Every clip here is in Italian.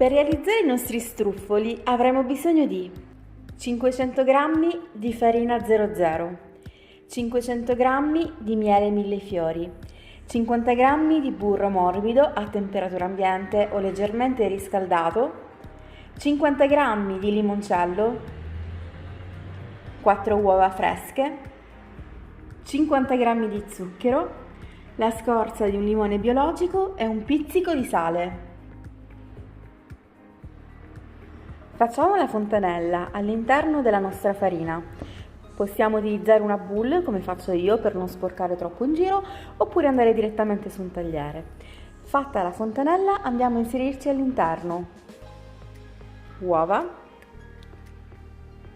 Per realizzare i nostri struffoli avremo bisogno di 500 g di farina 00, 500 g di miele millefiori, 50 g di burro morbido a temperatura ambiente o leggermente riscaldato, 50 g di limoncello, 4 uova fresche, 50 g di zucchero, la scorza di un limone biologico e un pizzico di sale. Facciamo la fontanella all'interno della nostra farina. Possiamo utilizzare una boule, come faccio io, per non sporcare troppo in giro, oppure andare direttamente su un tagliere. Fatta la fontanella, andiamo a inserirci all'interno uova,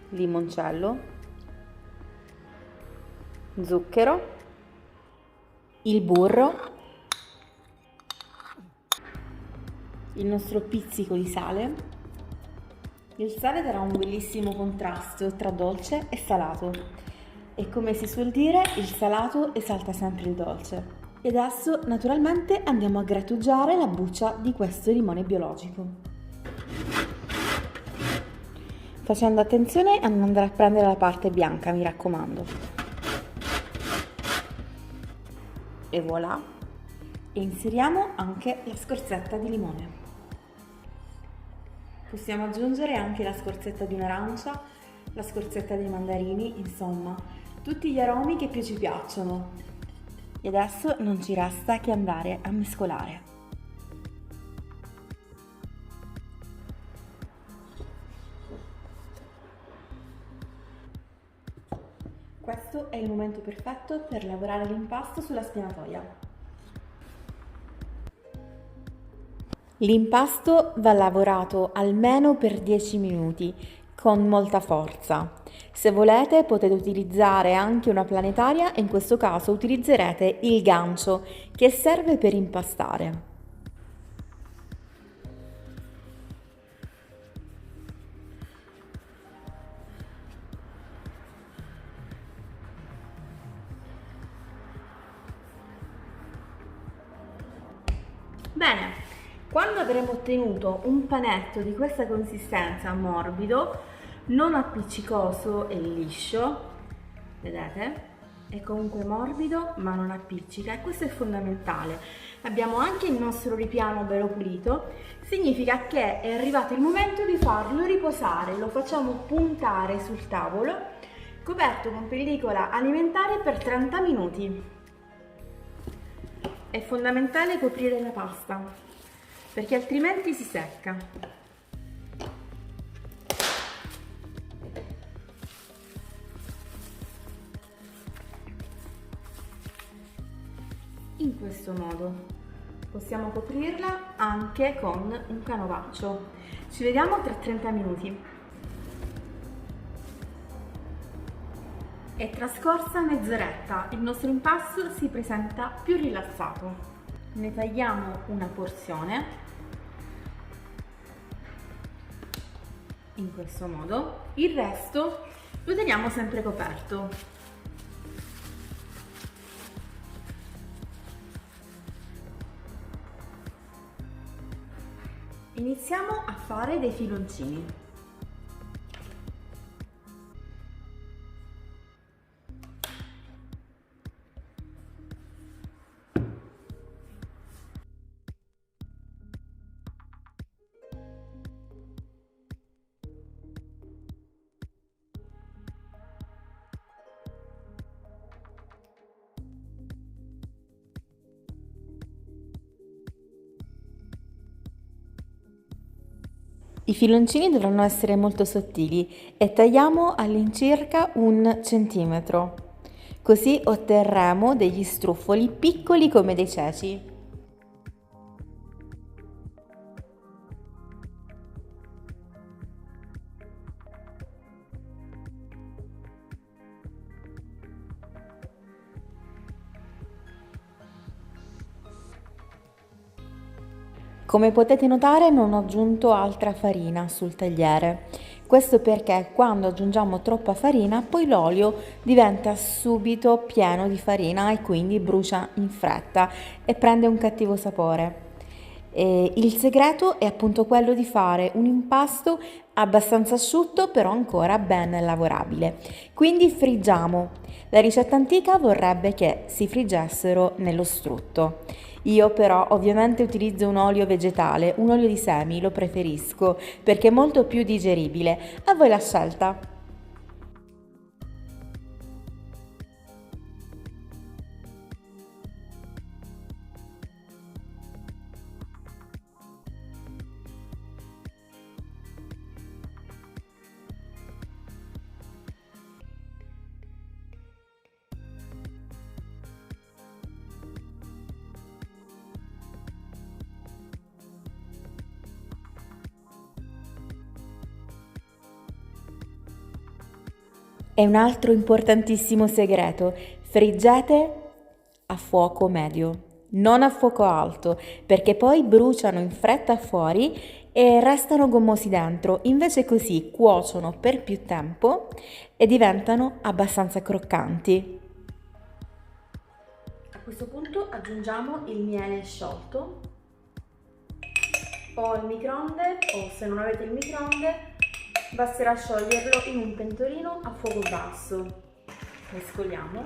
limoncello, zucchero, il burro, il nostro pizzico di sale. Il sale darà un bellissimo contrasto tra dolce e salato e, come si suol dire, il salato esalta sempre il dolce. E adesso naturalmente andiamo a grattugiare la buccia di questo limone biologico, facendo attenzione a non andare a prendere la parte bianca, mi raccomando. E voilà! E inseriamo anche la scorzetta di limone. Possiamo aggiungere anche la scorzetta di un'arancia, la scorzetta dei mandarini, insomma, tutti gli aromi che più ci piacciono. E adesso non ci resta che andare a mescolare. Questo è il momento perfetto per lavorare l'impasto sulla spianatoia. L'impasto va lavorato almeno per 10 minuti con molta forza. Se volete potete utilizzare anche una planetaria e in questo caso utilizzerete il gancio che serve per impastare. Bene. Quando avremo ottenuto un panetto di questa consistenza morbido, non appiccicoso e liscio, vedete? È comunque morbido ma non appiccica e questo è fondamentale. Abbiamo anche il nostro ripiano bello pulito, significa che è arrivato il momento di farlo riposare, lo facciamo puntare sul tavolo, coperto con pellicola alimentare per 30 minuti. È fondamentale coprire la pasta, perché altrimenti si secca. In questo modo possiamo coprirla anche con un canovaccio. Ci vediamo tra 30 minuti. È trascorsa mezz'oretta, il nostro impasto si presenta più rilassato. Ne tagliamo una porzione. In questo modo, il resto lo teniamo sempre coperto. Iniziamo a fare dei filoncini. I filoncini dovranno essere molto sottili e tagliamo all'incirca 1 centimetro, così otterremo degli struffoli piccoli come dei ceci. Come potete notare non ho aggiunto altra farina sul tagliere, questo perché quando aggiungiamo troppa farina poi l'olio diventa subito pieno di farina e quindi brucia in fretta e prende un cattivo sapore. E il segreto è appunto quello di fare un impasto abbastanza asciutto però ancora ben lavorabile. Quindi friggiamo. La ricetta antica vorrebbe che si friggessero nello strutto. Io però ovviamente utilizzo un olio vegetale, un olio di semi, lo preferisco perché è molto più digeribile. A voi la scelta. E un altro importantissimo segreto, friggete a fuoco medio, non a fuoco alto, perché poi bruciano in fretta fuori e restano gommosi dentro, invece così cuociono per più tempo e diventano abbastanza croccanti. A questo punto aggiungiamo il miele sciolto o il microonde, o se non avete il microonde basterà scioglierlo in un pentolino a fuoco basso. Mescoliamo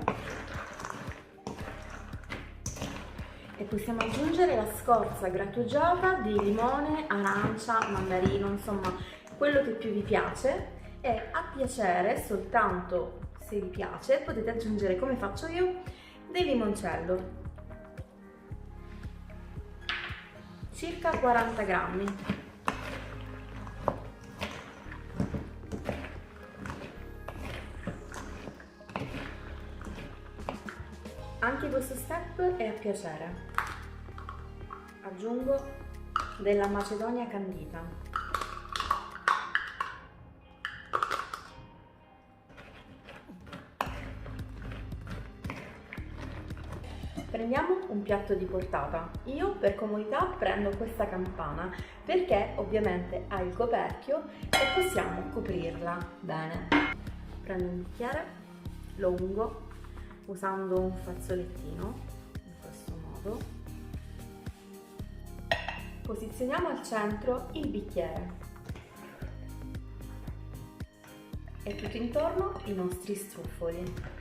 e possiamo aggiungere la scorza grattugiata di limone, arancia, mandarino, insomma quello che più vi piace, e a piacere, soltanto se vi piace, potete aggiungere, come faccio io, del limoncello, circa 40 grammi. Anche questo step è a piacere. Aggiungo della macedonia candita. Prendiamo un piatto di portata. Io per comodità prendo questa campana perché ovviamente ha il coperchio e possiamo coprirla bene. Prendo un bicchiere, lo ungo usando un fazzolettino, in questo modo. Posizioniamo al centro il bicchiere e tutto intorno i nostri struffoli.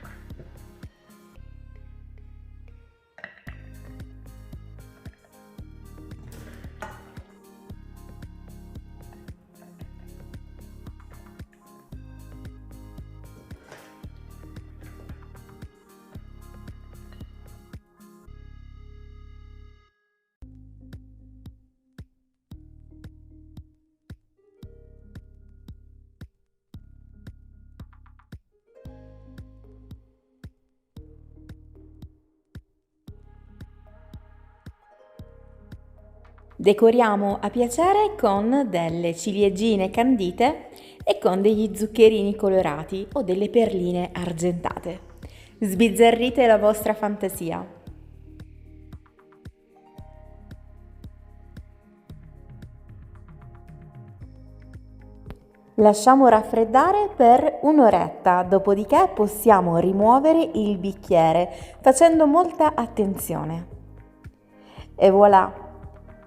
Decoriamo a piacere con delle ciliegine candite e con degli zuccherini colorati o delle perline argentate. Sbizzarrite la vostra fantasia. Lasciamo raffreddare per un'oretta, dopodiché possiamo rimuovere il bicchiere facendo molta attenzione. E voilà!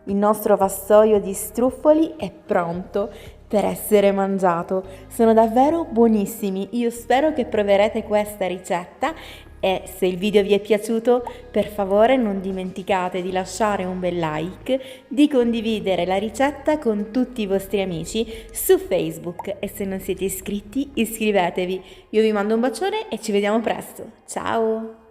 Il nostro vassoio di struffoli è pronto per essere mangiato. Sono davvero buonissimi. Io spero che proverete questa ricetta e se il video vi è piaciuto, per favore non dimenticate di lasciare un bel like, di condividere la ricetta con tutti i vostri amici su Facebook e se non siete iscritti, iscrivetevi. Io vi mando un bacione e ci vediamo presto. Ciao!